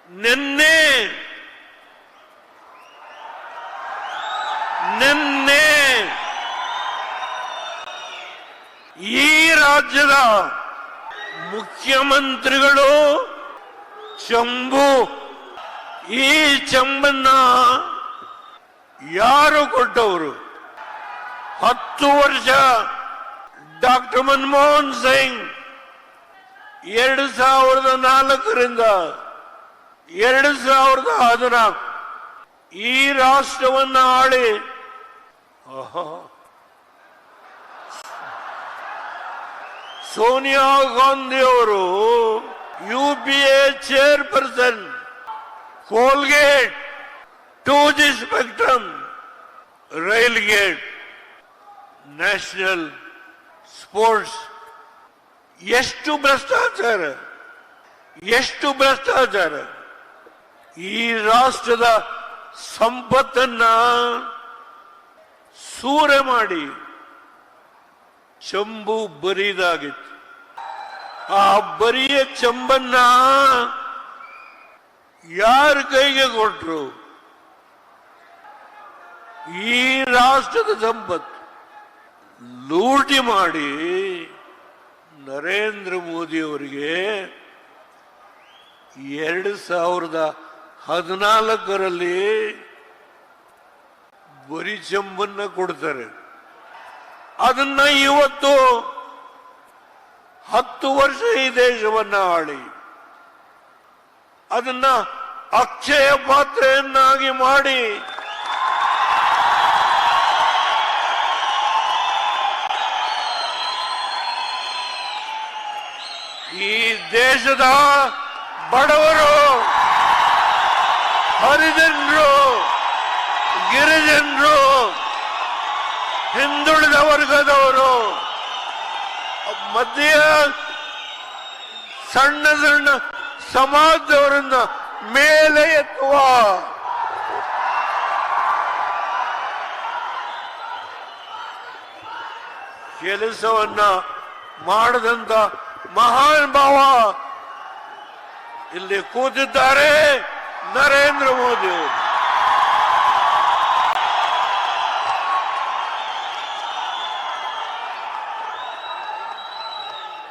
ನಿನ್ನೆ ಈ ರಾಜ್ಯದ ಮುಖ್ಯಮಂತ್ರಿಗಳು ಚಂಬು, ಈ ಚಂಬನ್ನ ಯಾರು ಕೊಟ್ಟವರು? 10 ವರ್ಷ ಡಾಕ್ಟರ್ ಮನಮೋಹನ್ ಸಿಂಗ್ 2004ರಿಂದ 2014 ಈ ರಾಷ್ಟ್ರವನ್ನು ಆಳಿ ಸೋನಿಯಾ ಗಾಂಧಿ ಅವರು UPA chairperson, Colgate, 2G spectrum, rail gate, national sports. ಎಷ್ಟು ಭ್ರಷ್ಟಾಚಾರ, ಎಷ್ಟು ಭ್ರಷ್ಟಾಚಾರ! ಈ ರಾಷ್ಟ್ರದ ಸಂಪತ್ತನ್ನ ಸೂರೆ ಮಾಡಿ ಚಂಬು ಬರಿದಾಗಿತ್ತು. ಆ ಬರಿಯ ಚಂಬನ್ನ ಯಾರ ಕೈಗೆ ಕೊಟ್ರು? ಈ ರಾಷ್ಟ್ರದ ಸಂಪತ್ತು ಲೂಟಿ ಮಾಡಿ ನರೇಂದ್ರ ಮೋದಿ ಅವರಿಗೆ 2014ರಲ್ಲಿ ಬರಿ ಚಂಬನ್ನ ಕೊಡ್ತಾರೆ. ಅದನ್ನ ಇವತ್ತು 10 ವರ್ಷ ಈ ದೇಶವನ್ನ ಆಳಿ ಅದನ್ನ ಅಕ್ಷಯ ಪಾತ್ರೆಯನ್ನಾಗಿ ಮಾಡಿ ಈ ದೇಶದ ಬಡವರು, ಹರಿಜನರು, ಗಿರಿಜನರು, ಹಿಂದುಳಿದ ವರ್ಗದವರು, ಮಧ್ಯ ಸಣ್ಣ ಸಣ್ಣ ಸಮಾಜದವರನ್ನ ಮೇಲೆ ಎತ್ತುವ ಕೆಲಸವನ್ನ ಮಾಡದಂತ ಮಹಾನ್ ಭಾವ ಇಲ್ಲಿ ಕೂತಿದ್ದಾರೆ ನರೇಂದ್ರ ಮೋದಿ ಅವರು.